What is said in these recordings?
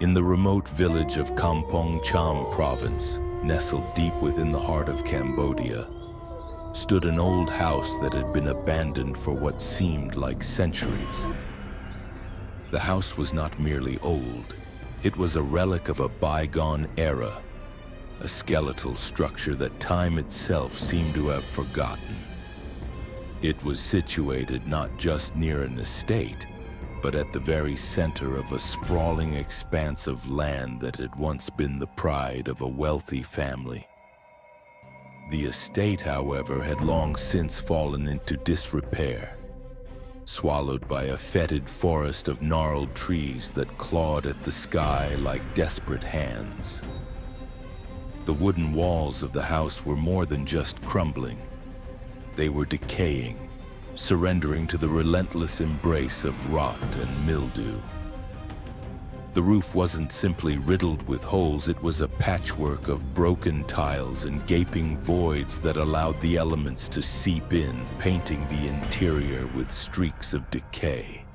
In the remote village of Kampong Cham province, nestled deep within the heart of Cambodia, stood an old house that had been abandoned for what seemed like centuries. The house was not merely old, it was a relic of a bygone era, a skeletal structure that time itself seemed to have forgotten. It was situated not just near an estate, but at the very center of a sprawling expanse of land that had once been the pride of a wealthy family. The estate, however, had long since fallen into disrepair, swallowed by a fetid forest of gnarled trees that clawed at the sky like desperate hands. The wooden walls of the house were more than just crumbling. They were decaying, surrendering to the relentless embrace of rot and mildew. The roof wasn't simply riddled with holes, it was a patchwork of broken tiles and gaping voids that allowed the elements to seep in, painting the interior with streaks of decay.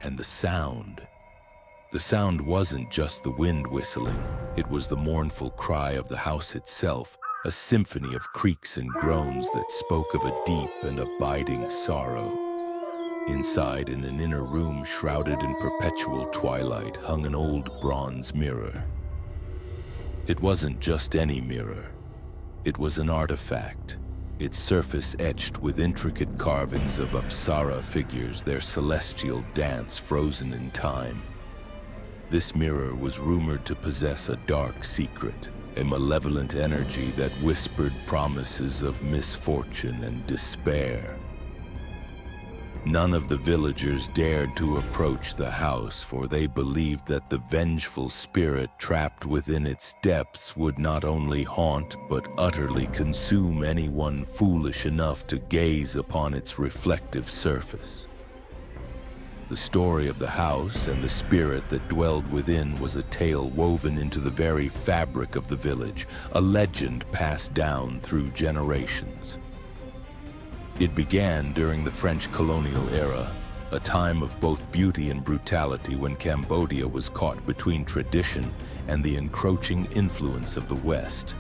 And the sound wasn't just the wind whistling, it was the mournful cry of the house itself, a symphony of creaks and groans that spoke of a deep and abiding sorrow. Inside, in an inner room shrouded in perpetual twilight, hung an old bronze mirror. It wasn't just any mirror. It was an artifact, its surface etched with intricate carvings of Apsara figures, their celestial dance frozen in time. This mirror was rumored to possess a dark secret, a malevolent energy that whispered promises of misfortune and despair. None of the villagers dared to approach the house, for they believed that the vengeful spirit trapped within its depths would not only haunt but utterly consume anyone foolish enough to gaze upon its reflective surface. The story of the house and the spirit that dwelled within was a tale woven into the very fabric of the village, a legend passed down through generations. It began during the French colonial era, a time of both beauty and brutality when Cambodia was caught between tradition and the encroaching influence of the West.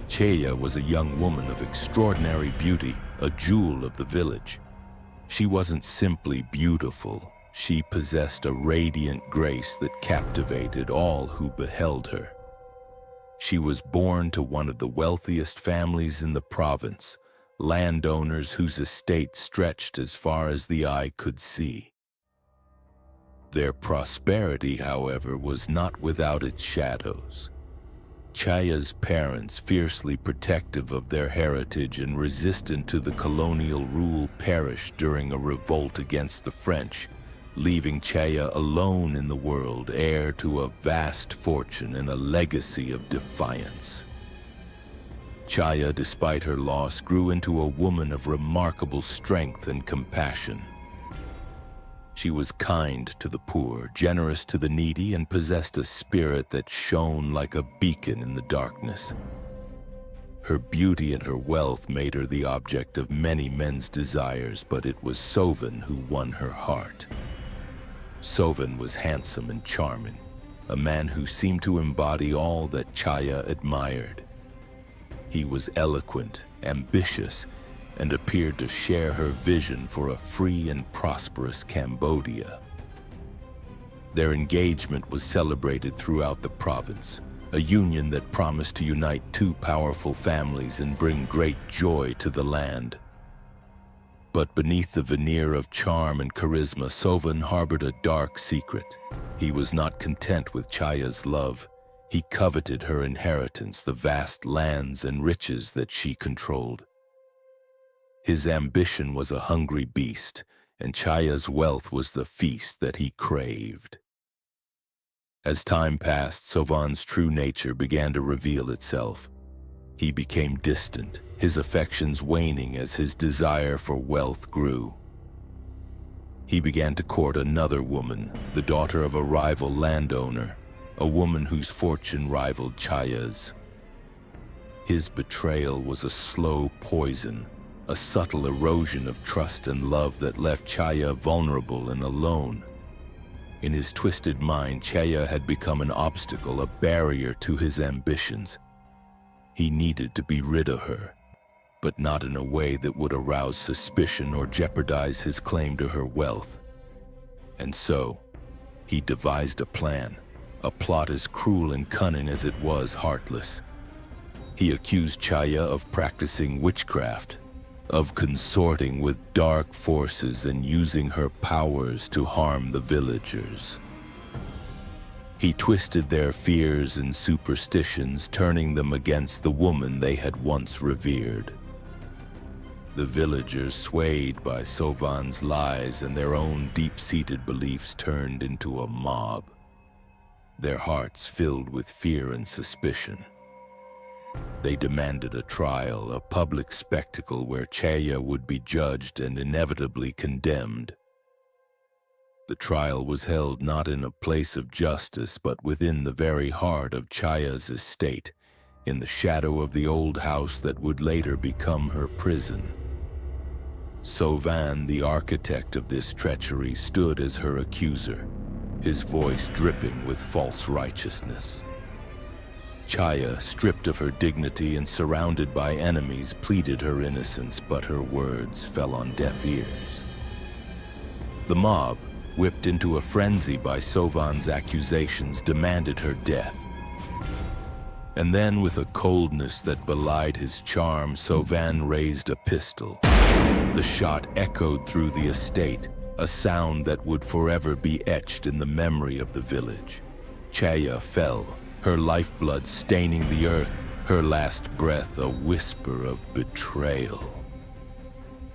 Chhaya was a young woman of extraordinary beauty, a jewel of the village. She wasn't simply beautiful, she possessed a radiant grace that captivated all who beheld her. She was born to one of the wealthiest families in the province, landowners whose estate stretched as far as the eye could see. Their prosperity, however, was not without its shadows. Chhaya's parents, fiercely protective of their heritage and resistant to the colonial rule, perished during a revolt against the French, leaving Chhaya alone in the world, heir to a vast fortune and a legacy of defiance. Chhaya, despite her loss, grew into a woman of remarkable strength and compassion. She was kind to the poor, generous to the needy, and possessed a spirit that shone like a beacon in the darkness. Her beauty and her wealth made her the object of many men's desires, but it was Sovann who won her heart. Sovann was handsome and charming, a man who seemed to embody all that Chhaya admired. He was eloquent, ambitious, and appeared to share her vision for a free and prosperous Cambodia. Their engagement was celebrated throughout the province, a union that promised to unite two powerful families and bring great joy to the land. But beneath the veneer of charm and charisma, Sovann harbored a dark secret. He was not content with Chhaya's love. He coveted her inheritance, the vast lands and riches that she controlled. His ambition was a hungry beast, and Chhaya's wealth was the feast that he craved. As time passed, Sovann's true nature began to reveal itself. He became distant, his affections waning as his desire for wealth grew. He began to court another woman, the daughter of a rival landowner, a woman whose fortune rivaled Chhaya's. His betrayal was a slow poison, a subtle erosion of trust and love that left Chhaya vulnerable and alone. In his twisted mind, Chhaya had become an obstacle, a barrier to his ambitions. He needed to be rid of her, but not in a way that would arouse suspicion or jeopardize his claim to her wealth. And so, he devised a plan, a plot as cruel and cunning as it was heartless. He accused Chhaya of practicing witchcraft, of consorting with dark forces and using her powers to harm the villagers. He twisted their fears and superstitions, turning them against the woman they had once revered. The villagers, swayed by Sovann's lies and their own deep-seated beliefs, turned into a mob, their hearts filled with fear and suspicion. They demanded a trial, a public spectacle where Chhaya would be judged and inevitably condemned. The trial was held not in a place of justice, but within the very heart of Chhaya's estate, in the shadow of the old house that would later become her prison. Sovann, the architect of this treachery, stood as her accuser, his voice dripping with false righteousness. Chhaya, stripped of her dignity and surrounded by enemies, pleaded her innocence, but her words fell on deaf ears. The mob, whipped into a frenzy by Sovann's accusations, demanded her death. And then, with a coldness that belied his charm, Sovann raised a pistol. The shot echoed through the estate, a sound that would forever be etched in the memory of the village. Chhaya fell, her lifeblood staining the earth, her last breath a whisper of betrayal.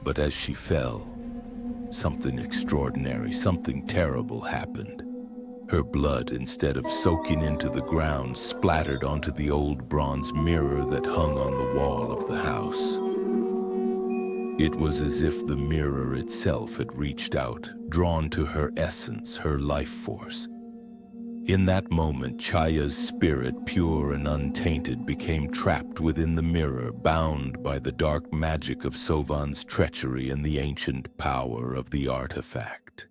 But as she fell, something extraordinary, something terrible happened. Her blood, instead of soaking into the ground, splattered onto the old bronze mirror that hung on the wall of the house. It was as if the mirror itself had reached out, drawn to her essence, her life force. In that moment, Chhaya's spirit, pure and untainted, became trapped within the mirror, bound by the dark magic of Sovann's treachery and the ancient power of the artifact.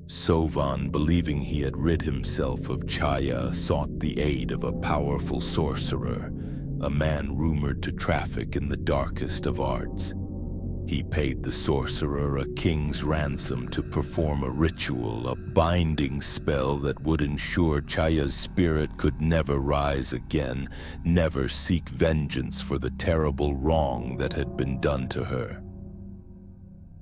Sovann, believing he had rid himself of Chhaya, sought the aid of a powerful sorcerer, a man rumored to traffic in the darkest of arts. He paid the sorcerer a king's ransom to perform a ritual, a binding spell that would ensure Chhaya's spirit could never rise again, never seek vengeance for the terrible wrong that had been done to her.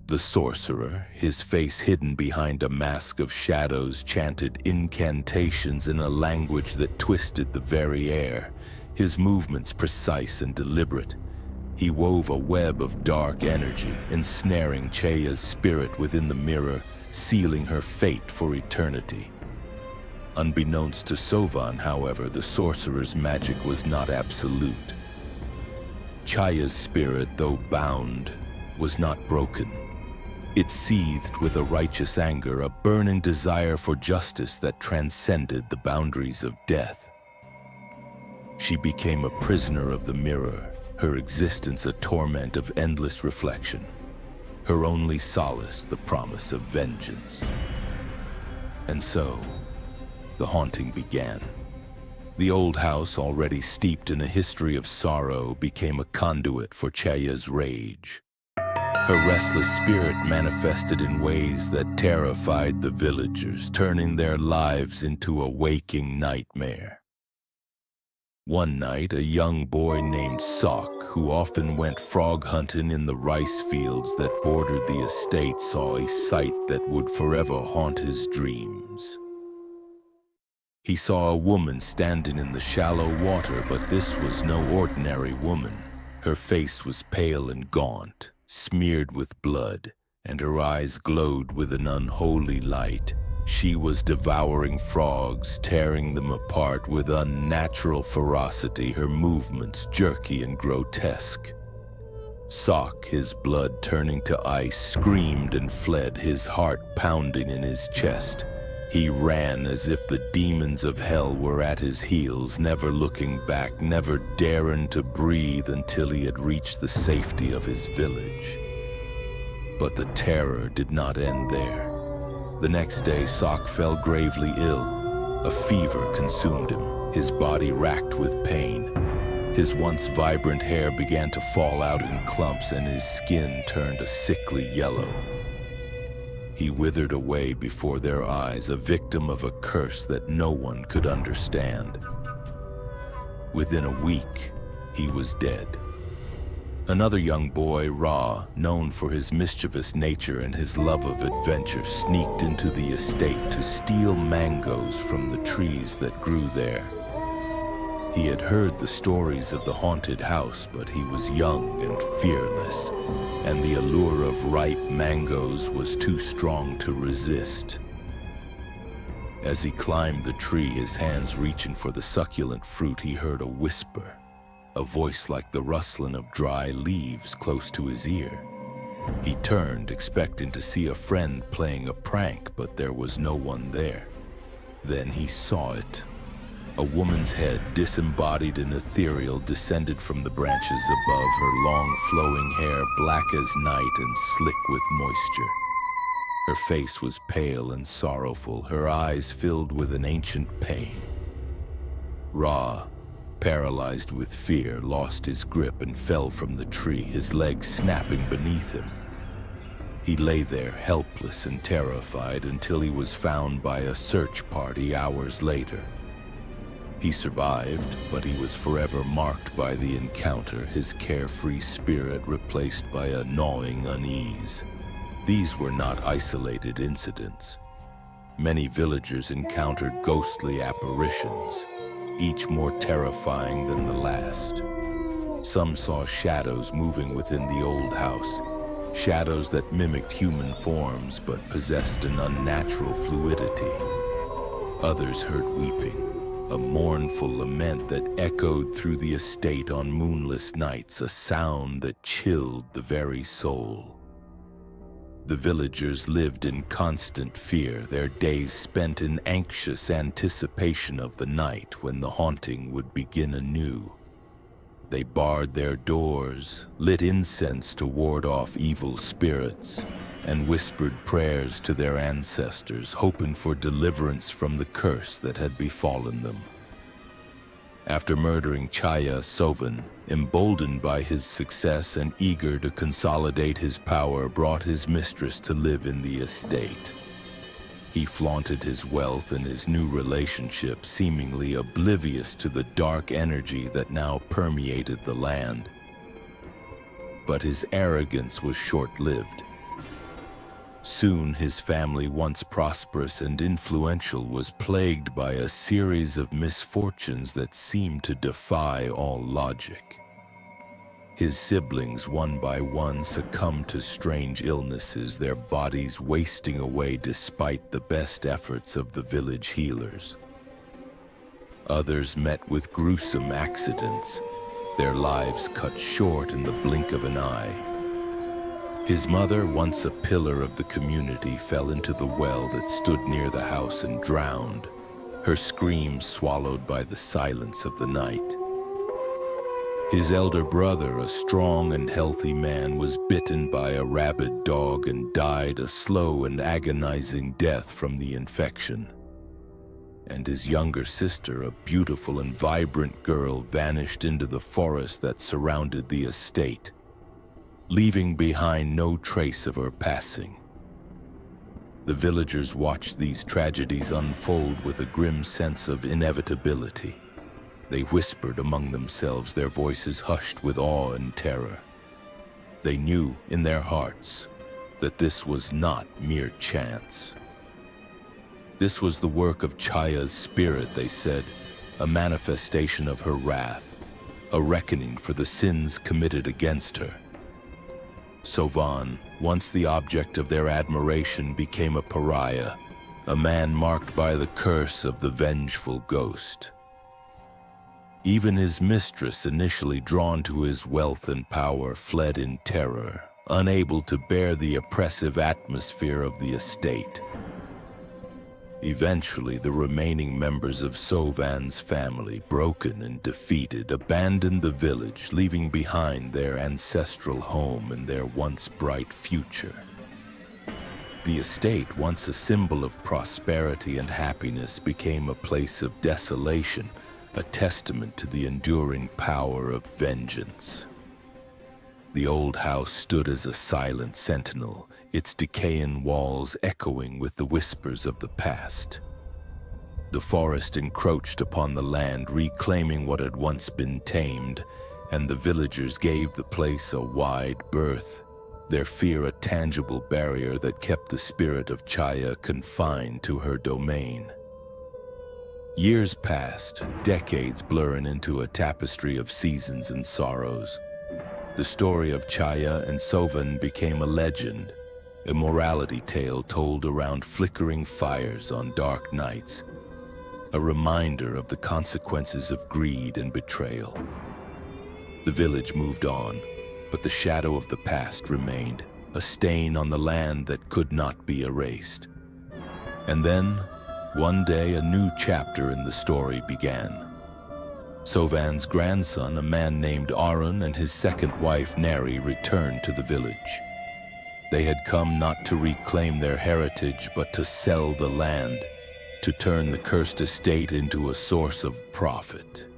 The sorcerer, his face hidden behind a mask of shadows, chanted incantations in a language that twisted the very air, his movements precise and deliberate. He wove a web of dark energy, ensnaring Chhaya's spirit within the mirror, sealing her fate for eternity. Unbeknownst to Sovann, however, the sorcerer's magic was not absolute. Chhaya's spirit, though bound, was not broken. It seethed with a righteous anger, a burning desire for justice that transcended the boundaries of death. She became a prisoner of the mirror, her existence a torment of endless reflection, her only solace the promise of vengeance. And so, the haunting began. The old house, already steeped in a history of sorrow, became a conduit for Chhaya's rage. Her restless spirit manifested in ways that terrified the villagers, turning their lives into a waking nightmare. One night, a young boy named Sok, who often went frog hunting in the rice fields that bordered the estate, saw a sight that would forever haunt his dreams. He saw a woman standing in the shallow water, but this was no ordinary woman. Her face was pale and gaunt, smeared with blood, and her eyes glowed with an unholy light. She was devouring frogs, tearing them apart with unnatural ferocity, her movements jerky and grotesque. Sok, his blood turning to ice, screamed and fled, his heart pounding in his chest. He ran as if the demons of hell were at his heels, never looking back, never daring to breathe until he had reached the safety of his village. But the terror did not end there. The next day, Sok fell gravely ill. A fever consumed him, his body racked with pain. His once vibrant hair began to fall out in clumps and his skin turned a sickly yellow. He withered away before their eyes, a victim of a curse that no one could understand. Within a week, he was dead. Another young boy, Ra, known for his mischievous nature and his love of adventure, sneaked into the estate to steal mangoes from the trees that grew there. He had heard the stories of the haunted house, but he was young and fearless, and the allure of ripe mangoes was too strong to resist. As he climbed the tree, his hands reaching for the succulent fruit, he heard a whisper, a voice like the rustling of dry leaves close to his ear. He turned, expecting to see a friend playing a prank, but there was no one there. Then he saw it. A woman's head, disembodied and ethereal, descended from the branches above, her long flowing hair black as night and slick with moisture. Her face was pale and sorrowful, her eyes filled with an ancient pain. Ra, paralyzed with fear, lost his grip and fell from the tree, his legs snapping beneath him. He lay there, helpless and terrified, until he was found by a search party hours later. He survived, but he was forever marked by the encounter, his carefree spirit replaced by a gnawing unease. These were not isolated incidents. Many villagers encountered ghostly apparitions, each more terrifying than the last. Some saw shadows moving within the old house, shadows that mimicked human forms but possessed an unnatural fluidity. Others heard weeping, a mournful lament that echoed through the estate on moonless nights, a sound that chilled the very soul. The villagers lived in constant fear, their days spent in anxious anticipation of the night when the haunting would begin anew. They barred their doors, lit incense to ward off evil spirits, and whispered prayers to their ancestors, hoping for deliverance from the curse that had befallen them. After murdering Chhaya, Sovann, emboldened by his success and eager to consolidate his power, brought his mistress to live in the estate. He flaunted his wealth and his new relationship, seemingly oblivious to the dark energy that now permeated the land. But his arrogance was short-lived. Soon his family, once prosperous and influential, was plagued by a series of misfortunes that seemed to defy all logic. His siblings, one by one, succumbed to strange illnesses, their bodies wasting away despite the best efforts of the village healers. Others met with gruesome accidents, their lives cut short in the blink of an eye. His mother, once a pillar of the community, fell into the well that stood near the house and drowned, her screams swallowed by the silence of the night. His elder brother, a strong and healthy man, was bitten by a rabid dog and died a slow and agonizing death from the infection. And his younger sister, a beautiful and vibrant girl, vanished into the forest that surrounded the estate, leaving behind no trace of her passing. The villagers watched these tragedies unfold with a grim sense of inevitability. They whispered among themselves, their voices hushed with awe and terror. They knew in their hearts that this was not mere chance. This was the work of Chhaya's spirit, they said, a manifestation of her wrath, a reckoning for the sins committed against her. Sovann, once the object of their admiration, became a pariah, a man marked by the curse of the vengeful ghost. Even his mistress, initially drawn to his wealth and power, fled in terror, unable to bear the oppressive atmosphere of the estate. Eventually, the remaining members of Sovann's family, broken and defeated, abandoned the village, leaving behind their ancestral home and their once bright future. The estate, once a symbol of prosperity and happiness, became a place of desolation, a testament to the enduring power of vengeance. The old house stood as a silent sentinel, its decaying walls echoing with the whispers of the past. The forest encroached upon the land, reclaiming what had once been tamed, and the villagers gave the place a wide berth, their fear a tangible barrier that kept the spirit of Chhaya confined to her domain. Years passed, decades blurring into a tapestry of seasons and sorrows. The story of Chhaya and Sovann became a legend, a morality tale told around flickering fires on dark nights, a reminder of the consequences of greed and betrayal. The village moved on, but the shadow of the past remained, a stain on the land that could not be erased. And then, one day, a new chapter in the story began. Sovann's grandson, a man named Arun, and his second wife, Neri, returned to the village. They had come not to reclaim their heritage, but to sell the land, to turn the cursed estate into a source of profit.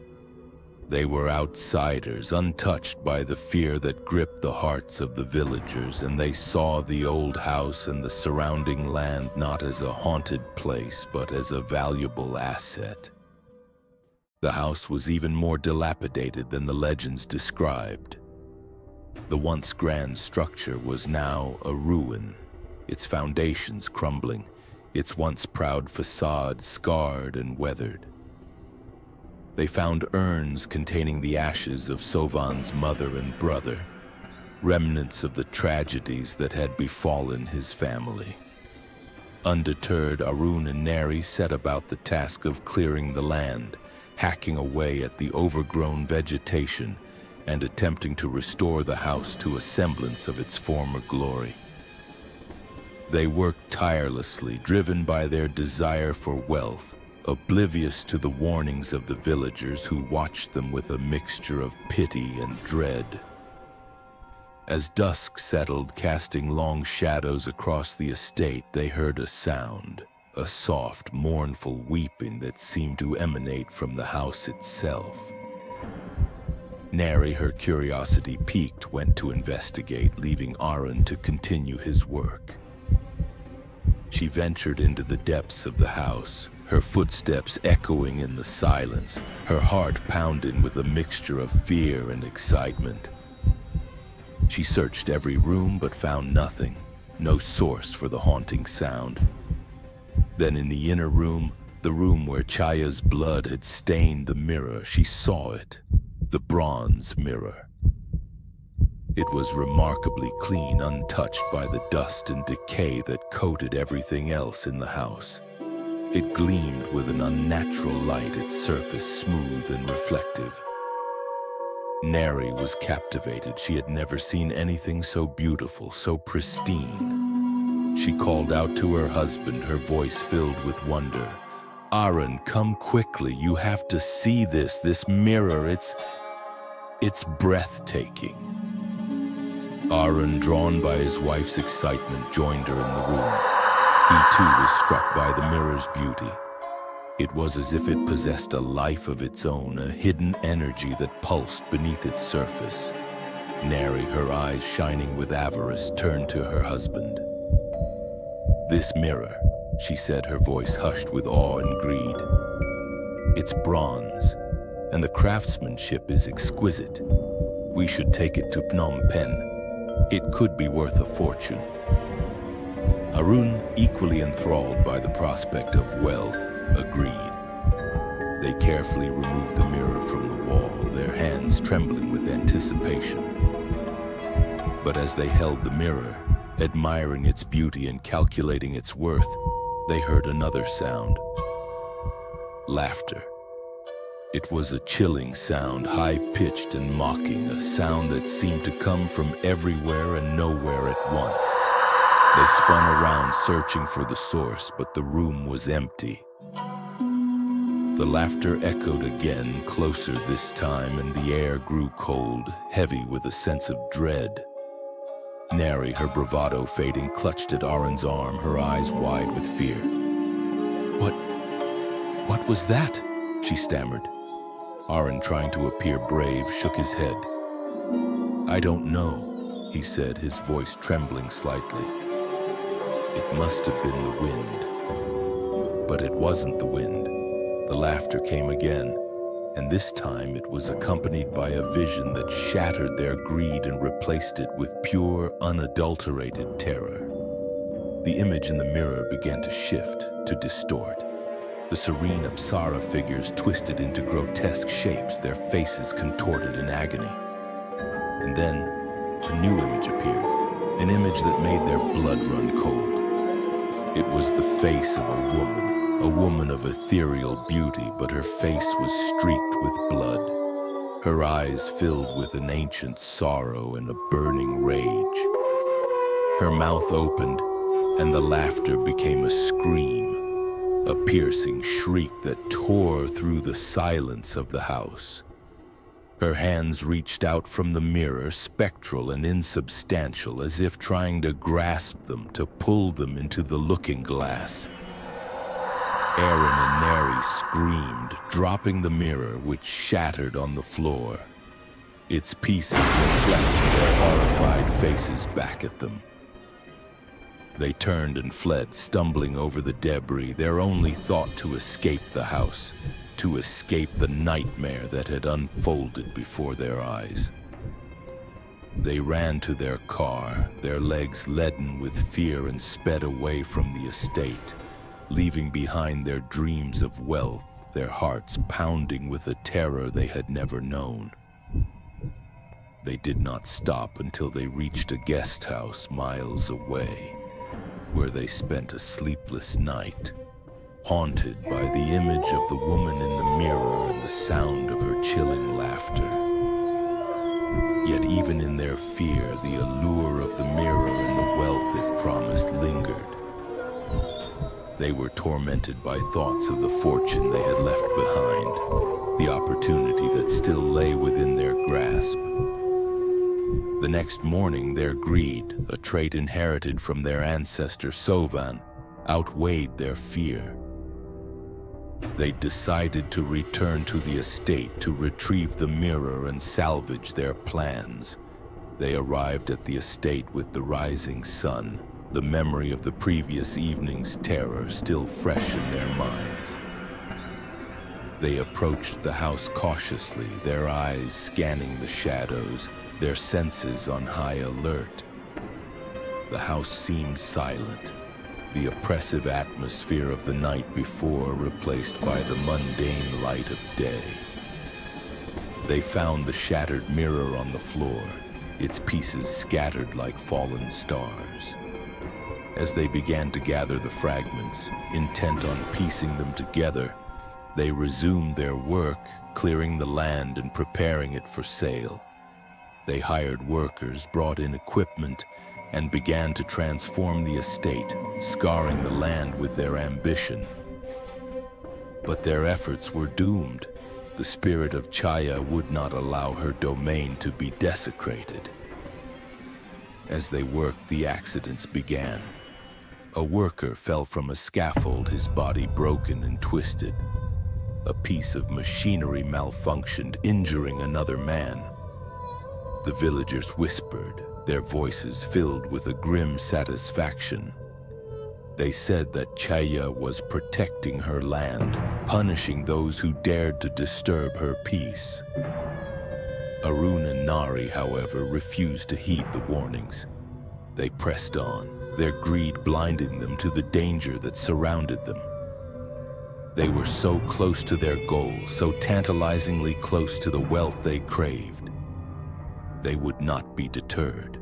They were outsiders, untouched by the fear that gripped the hearts of the villagers, and they saw the old house and the surrounding land not as a haunted place, but as a valuable asset. The house was even more dilapidated than the legends described. The once grand structure was now a ruin, its foundations crumbling, its once proud facade scarred and weathered. They found urns containing the ashes of Sovann's mother and brother, remnants of the tragedies that had befallen his family. Undeterred, Arun and Neri set about the task of clearing the land, hacking away at the overgrown vegetation and attempting to restore the house to a semblance of its former glory. They worked tirelessly, driven by their desire for wealth, oblivious to the warnings of the villagers who watched them with a mixture of pity and dread. As dusk settled, casting long shadows across the estate, they heard a sound, a soft, mournful weeping that seemed to emanate from the house itself. Neri, her curiosity piqued, went to investigate, leaving Arun to continue his work. She ventured into the depths of the house, her footsteps echoing in the silence, her heart pounding with a mixture of fear and excitement. She searched every room but found nothing, no source for the haunting sound. Then in the inner room, the room where Chhaya's blood had stained the mirror, she saw it, the bronze mirror. It was remarkably clean, untouched by the dust and decay that coated everything else in the house. It gleamed with an unnatural light, its surface smooth and reflective. Neri was captivated. She had never seen anything so beautiful, so pristine. She called out to her husband, her voice filled with wonder. "Arun, come quickly. You have to see this mirror. It's breathtaking." Arun, drawn by his wife's excitement, joined her in the room. He too was struck by the mirror's beauty. It was as if it possessed a life of its own, a hidden energy that pulsed beneath its surface. Neri, her eyes shining with avarice, turned to her husband. "This mirror," she said, her voice hushed with awe and greed. "It's bronze, and the craftsmanship is exquisite. We should take it to Phnom Penh. It could be worth a fortune." Arun, equally enthralled by the prospect of wealth, agreed. They carefully removed the mirror from the wall, their hands trembling with anticipation. But as they held the mirror, admiring its beauty and calculating its worth, they heard another sound. Laughter. It was a chilling sound, high-pitched and mocking, a sound that seemed to come from everywhere and nowhere at once. They spun around, searching for the source, but the room was empty. The laughter echoed again, closer this time, and the air grew cold, heavy with a sense of dread. Neri, her bravado fading, clutched at Aron's arm, her eyes wide with fear. What was that?" she stammered. Aron, trying to appear brave, shook his head. "I don't know," he said, his voice trembling slightly. "It must have been the wind." But it wasn't the wind. The laughter came again, and this time it was accompanied by a vision that shattered their greed and replaced it with pure, unadulterated terror. The image in the mirror began to shift, to distort. The serene Apsara figures twisted into grotesque shapes, their faces contorted in agony. And then, a new image appeared, an image that made their blood run cold. It was the face of a woman of ethereal beauty, but her face was streaked with blood, her eyes filled with an ancient sorrow and a burning rage. Her mouth opened, and the laughter became a scream, a piercing shriek that tore through the silence of the house. Her hands reached out from the mirror, spectral and insubstantial, as if trying to grasp them, to pull them into the looking glass. Aron and Neri screamed, dropping the mirror, which shattered on the floor, its pieces reflecting their horrified faces back at them. They turned and fled, stumbling over the debris, their only thought to escape the house, to escape the nightmare that had unfolded before their eyes. They ran to their car, their legs leaden with fear, and sped away from the estate, leaving behind their dreams of wealth, their hearts pounding with a terror they had never known. They did not stop until they reached a guest house miles away, where they spent a sleepless night, haunted by the image of the woman in the mirror and the sound of her chilling laughter. Yet even in their fear, the allure of the mirror and the wealth it promised lingered. They were tormented by thoughts of the fortune they had left behind, the opportunity that still lay within their grasp. The next morning, their greed, a trait inherited from their ancestor Sovann, outweighed their fear. They decided to return to the estate to retrieve the mirror and salvage their plans. They arrived at the estate with the rising sun, the memory of the previous evening's terror still fresh in their minds. They approached the house cautiously, their eyes scanning the shadows, their senses on high alert. The house seemed silent, the oppressive atmosphere of the night before replaced by the mundane light of day. They found the shattered mirror on the floor, its pieces scattered like fallen stars. As they began to gather the fragments, intent on piecing them together, they resumed their work, clearing the land and preparing it for sale. They hired workers, brought in equipment, and began to transform the estate, scarring the land with their ambition. But their efforts were doomed. The spirit of Chhaya would not allow her domain to be desecrated. As they worked, the accidents began. A worker fell from a scaffold, his body broken and twisted. A piece of machinery malfunctioned, injuring another man. The villagers whispered, their voices filled with a grim satisfaction. They said that Chhaya was protecting her land, punishing those who dared to disturb her peace. Arun and Nari, however, refused to heed the warnings. They pressed on, their greed blinding them to the danger that surrounded them. They were so close to their goal, so tantalizingly close to the wealth they craved. They would not be deterred.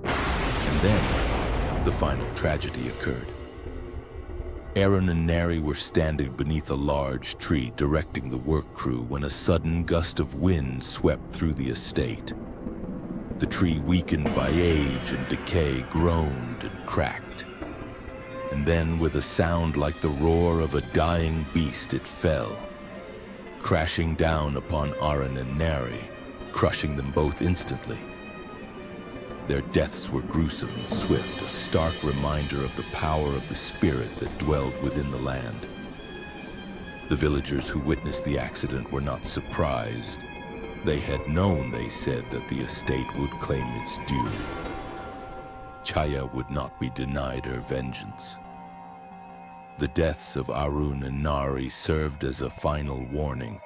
And then, the final tragedy occurred. Aron and Neri were standing beneath a large tree directing the work crew when a sudden gust of wind swept through the estate. The tree, weakened by age and decay, groaned and cracked. And then, with a sound like the roar of a dying beast, it fell, crashing down upon Aron and Neri, crushing them both instantly. Their deaths were gruesome and swift, a stark reminder of the power of the spirit that dwelled within the land. The villagers who witnessed the accident were not surprised. They had known, they said, that the estate would claim its due. Chhaya would not be denied her vengeance. The deaths of Arun and Nari served as a final warning,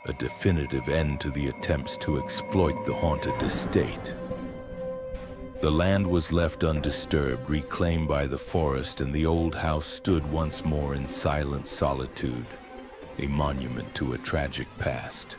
a definitive end to the attempts to exploit the haunted estate. The land was left undisturbed, reclaimed by the forest, and the old house stood once more in silent solitude, a monument to a tragic past.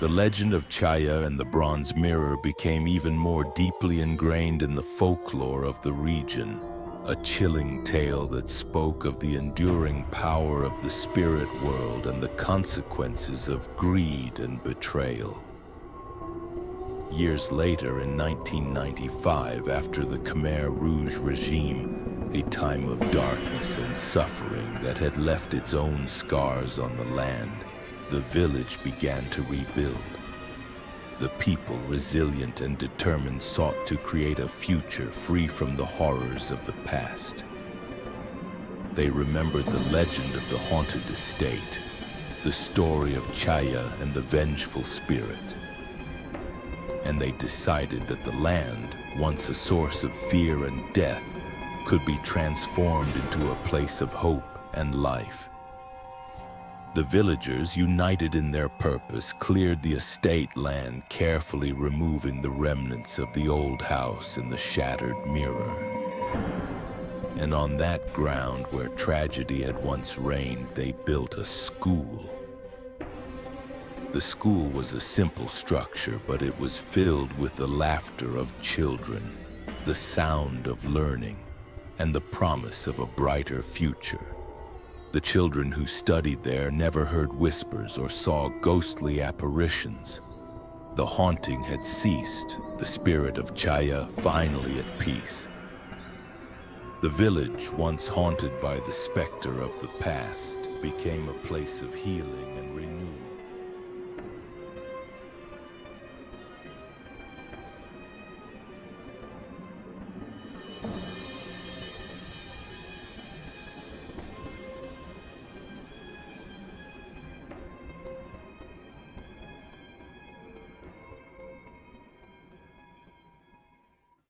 The legend of Chhaya and the bronze mirror became even more deeply ingrained in the folklore of the region, a chilling tale that spoke of the enduring power of the spirit world and the consequences of greed and betrayal. Years later, in 1995, after the Khmer Rouge regime, a time of darkness and suffering that had left its own scars on the land, the village began to rebuild. The people, resilient and determined, sought to create a future free from the horrors of the past. They remembered the legend of the haunted estate, the story of Chhaya and the vengeful spirit. And they decided that the land, once a source of fear and death, could be transformed into a place of hope and life. The villagers, united in their purpose, cleared the estate land, carefully removing the remnants of the old house and the shattered mirror. And on that ground where tragedy had once reigned, they built a school. The school was a simple structure, but it was filled with the laughter of children, the sound of learning, and the promise of a brighter future. The children who studied there never heard whispers or saw ghostly apparitions. The haunting had ceased, the spirit of Chhaya finally at peace. The village, once haunted by the specter of the past, became a place of healing and renewal.